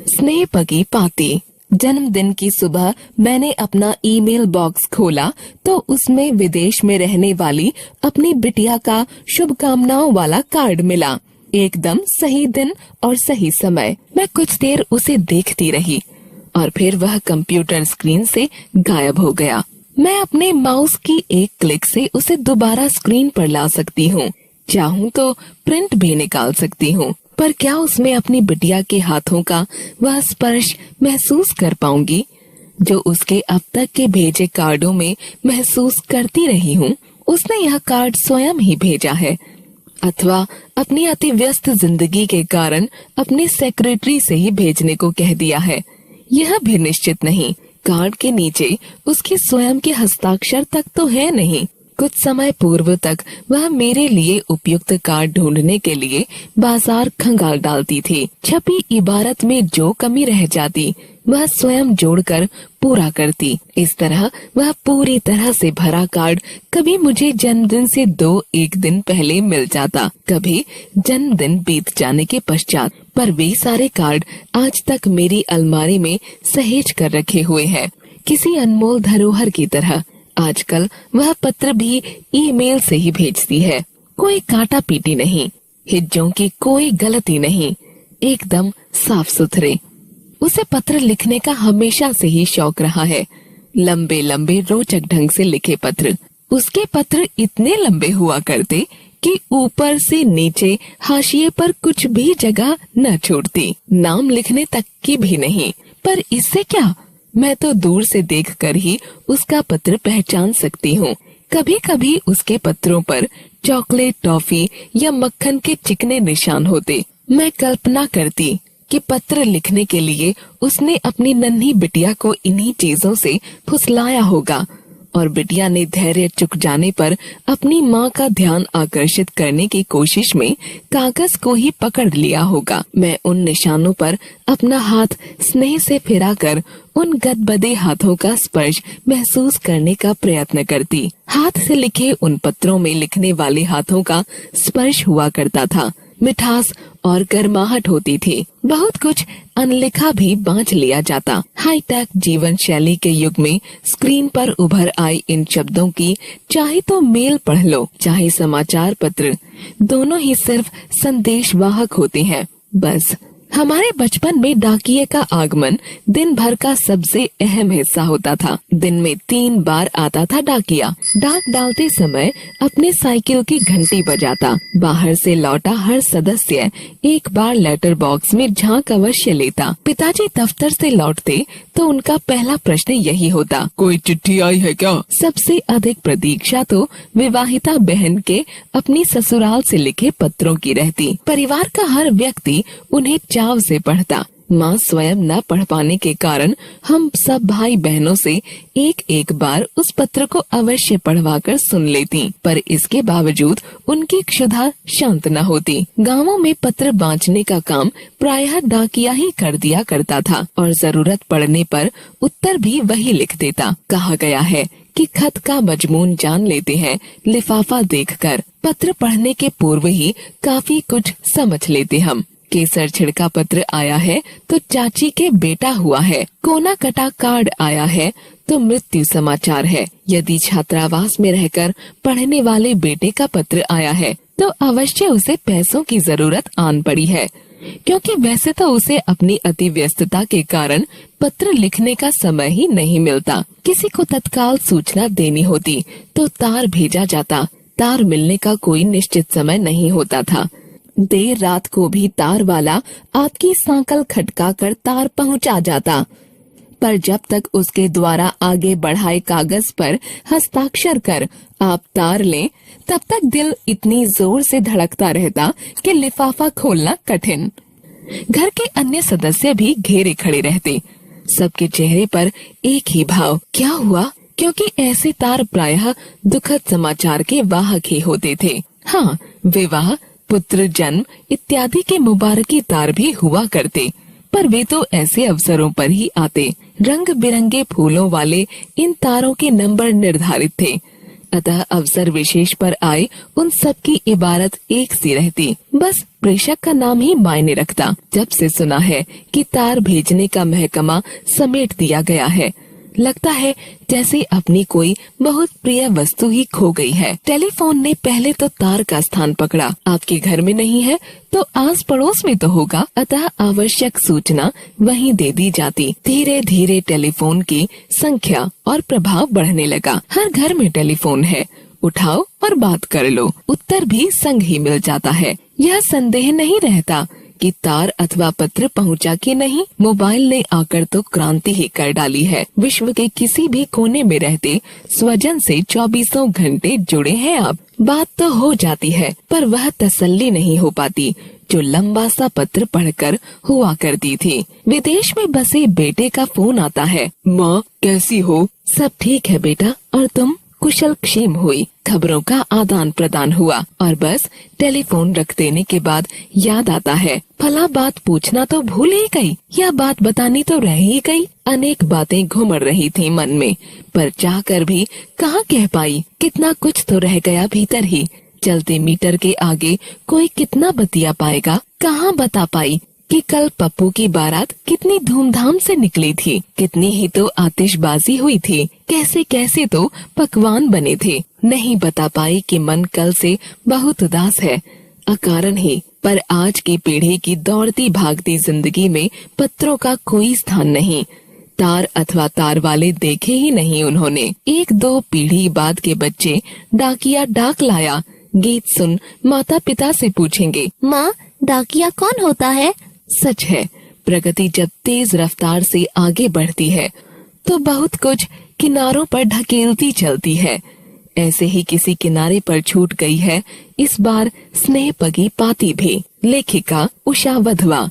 स्नेह पगी पाती। जन्मदिन की सुबह मैंने अपना ईमेल बॉक्स खोला तो उसमें विदेश में रहने वाली अपनी बिटिया का शुभकामनाओं वाला कार्ड मिला। एकदम सही दिन और सही समय। मैं कुछ देर उसे देखती रही और फिर वह कंप्यूटर स्क्रीन से गायब हो गया। मैं अपने माउस की एक क्लिक से उसे दोबारा स्क्रीन पर ला सकती हूँ। चाहूँ तो प्रिंट भी निकाल सकती हूँ, पर क्या उसमें अपनी बिटिया के हाथों का वह स्पर्श महसूस कर पाऊंगी जो उसके अब तक के भेजे कार्डों में महसूस करती रही हूँ। उसने यह कार्ड स्वयं ही भेजा है अथवा अपनी अति व्यस्त जिंदगी के कारण अपने सेक्रेटरी से ही भेजने को कह दिया है, यह भी निश्चित नहीं। कार्ड के नीचे उसके स्वयं के हस्ताक्षर तक तो है नहीं। कुछ समय पूर्व तक वह मेरे लिए उपयुक्त कार्ड ढूंढने के लिए बाजार खंगाल डालती थी। छपी इबारत में जो कमी रह जाती वह स्वयं जोड़कर पूरा करती। इस तरह वह पूरी तरह से भरा कार्ड कभी मुझे जन्मदिन से 2-1 दिन पहले मिल जाता, कभी जन्मदिन बीत जाने के पश्चात, पर वे सारे कार्ड आज तक मेरी अलमारी में सहेज कर रखे हुए हैं, किसी अनमोल धरोहर की तरह। आजकल वह पत्र भी ईमेल से ही भेजती है। कोई काटा पीटी नहीं, हिज्जों की कोई गलती नहीं, एकदम साफ सुथरे। उसे पत्र लिखने का हमेशा से ही शौक रहा है। लंबे लंबे रोचक ढंग से लिखे पत्र। उसके पत्र इतने लंबे हुआ करते कि ऊपर से नीचे हाशिए पर कुछ भी जगह न छोड़ती, नाम लिखने तक की भी नहीं। पर इससे क्या, मैं तो दूर से देखकर ही उसका पत्र पहचान सकती हूँ। कभी कभी उसके पत्रों पर चॉकलेट, टॉफी या मक्खन के चिकने निशान होते। मैं कल्पना करती कि पत्र लिखने के लिए उसने अपनी नन्ही बिटिया को इन्हीं चीजों से फुसलाया होगा और बिटिया ने धैर्य चुक जाने पर अपनी माँ का ध्यान आकर्षित करने की कोशिश में कागज को ही पकड़ लिया होगा। मैं उन निशानों पर अपना हाथ स्नेह से फिराकर उन गदबदे हाथों का स्पर्श महसूस करने का प्रयत्न करती। हाथ से लिखे उन पत्रों में लिखने वाले हाथों का स्पर्श हुआ करता था, मिठास और गर्माहट होती थी। बहुत कुछ अनलिखा भी बांच लिया जाता। हाईटेक जीवन शैली के युग में स्क्रीन पर उभर आई इन शब्दों की चाहे तो मेल पढ़ लो, चाहे समाचार पत्र, दोनों ही सिर्फ संदेश वाहक होते हैं। बस हमारे बचपन में डाकिये का आगमन दिन भर का सबसे अहम हिस्सा होता था। दिन में 3 बार आता था डाकिया। डाक डालते समय अपने साइकिल की घंटी बजाता। बाहर से लौटा हर सदस्य एक बार लेटर बॉक्स में झांक अवश्य लेता। पिताजी दफ्तर से लौटते तो उनका पहला प्रश्न यही होता, कोई चिट्ठी आई है क्या? सबसे अधिक प्रतीक्षा तो विवाहिता बहन के अपनी ससुराल से लिखे पत्रों की रहती। परिवार का हर व्यक्ति उन्हें चाव से पढ़ता। माँ स्वयं न पढ़ पाने के कारण हम सब भाई बहनों से एक एक बार उस पत्र को अवश्य पढ़वाकर सुन लेती, पर इसके बावजूद उनकी क्षुधा शांत न होती। गांवों में पत्र बांचने का काम प्रायः डाकिया ही कर दिया करता था और जरूरत पड़ने पर उत्तर भी वही लिख देता। कहा गया है कि खत का मजमून जान लेते हैं लिफाफा देखकर। पत्र पढ़ने के पूर्व ही काफी कुछ समझ लेते हम। केसर छिड़का पत्र आया है तो चाची के बेटा हुआ है। कोना कटा कार्ड आया है तो मृत्यु समाचार है। यदि छात्रावास में रहकर पढ़ने वाले बेटे का पत्र आया है तो अवश्य उसे पैसों की जरूरत आन पड़ी है, क्योंकि वैसे तो उसे अपनी अति व्यस्तता के कारण पत्र लिखने का समय ही नहीं मिलता। किसी को तत्काल सूचना देनी होती तो तार भेजा जाता। तार मिलने का कोई निश्चित समय नहीं होता था। देर रात को भी तार वाला आपकी सांकल खटका कर तार पहुंचा जाता, पर जब तक उसके द्वारा आगे बढ़ाए कागज पर हस्ताक्षर कर आप तार लें, तब तक दिल इतनी जोर से धड़कता रहता कि लिफाफा खोलना कठिन। घर के अन्य सदस्य भी घेरे खड़े रहते। सबके चेहरे पर एक ही भाव, क्या हुआ? क्योंकि ऐसे तार प्रायः दुखद समाचार के वाहक ही होते थे। हाँ, विवाह, पुत्र जन्म इत्यादि के मुबारकी तार भी हुआ करते, पर वे तो ऐसे अवसरों पर ही आते। रंग बिरंगे फूलों वाले इन तारों के नंबर निर्धारित थे। अतः अवसर विशेष पर आए उन सब की इबारत एक सी रहती, बस प्रेषक का नाम ही मायने रखता। जब से सुना है कि तार भेजने का महकमा समेट दिया गया है, लगता है जैसे अपनी कोई बहुत प्रिय वस्तु ही खो गई है। टेलीफोन ने पहले तो तार का स्थान पकड़ा। आपके घर में नहीं है तो आस पड़ोस में तो होगा, अतः आवश्यक सूचना वहीं दे दी जाती। धीरे धीरे टेलीफोन की संख्या और प्रभाव बढ़ने लगा। हर घर में टेलीफोन है, उठाओ और बात कर लो, उत्तर भी संग ही मिल जाता है। यह संदेह नहीं रहता कि तार अथवा पत्र पहुंचा कि नहीं। मोबाइल ने आकर तो क्रांति ही कर डाली है। विश्व के किसी भी कोने में रहते स्वजन से 24 घंटे जुड़े हैं आप। बात तो हो जाती है, पर वह तसल्ली नहीं हो पाती जो लंबा सा पत्र पढ़कर हुआ करती थी। विदेश में बसे बेटे का फोन आता है, माँ कैसी हो? सब ठीक है बेटा, और तुम? कुशल क्षेम हुई। खबरों का आदान प्रदान हुआ और बस टेलीफोन रख देने के बाद याद आता है, फला बात पूछना तो भूल ही गई, यह बात बतानी तो रह ही गई। अनेक बातें घुमड़ रही थी मन में, पर चाहकर भी कहाँ कह पाई। कितना कुछ तो रह गया भीतर ही। चलते मीटर के आगे कोई कितना बतिया पाएगा। कहाँ बता पाई कि कल पप्पू की बारात कितनी धूमधाम से निकली थी, कितनी ही तो आतिशबाजी हुई थी, कैसे कैसे तो पकवान बने थे। नहीं बता पाई कि मन कल से बहुत उदास है, अकारण ही। पर आज की पीढ़ी की दौड़ती भागती जिंदगी में पत्रों का कोई स्थान नहीं। तार अथवा तार वाले देखे ही नहीं उन्होंने। एक दो पीढ़ी बाद के बच्चे डाकिया डाक लाया गीत सुन माता पिता से पूछेंगे, माँ डाकिया कौन होता है? सच है, प्रगति जब तेज रफ्तार से आगे बढ़ती है तो बहुत कुछ किनारों पर ढकेलती चलती है। ऐसे ही किसी किनारे पर छूट गई है इस बार स्नेह पगी पाती भी। लेखिका उषा वधवा।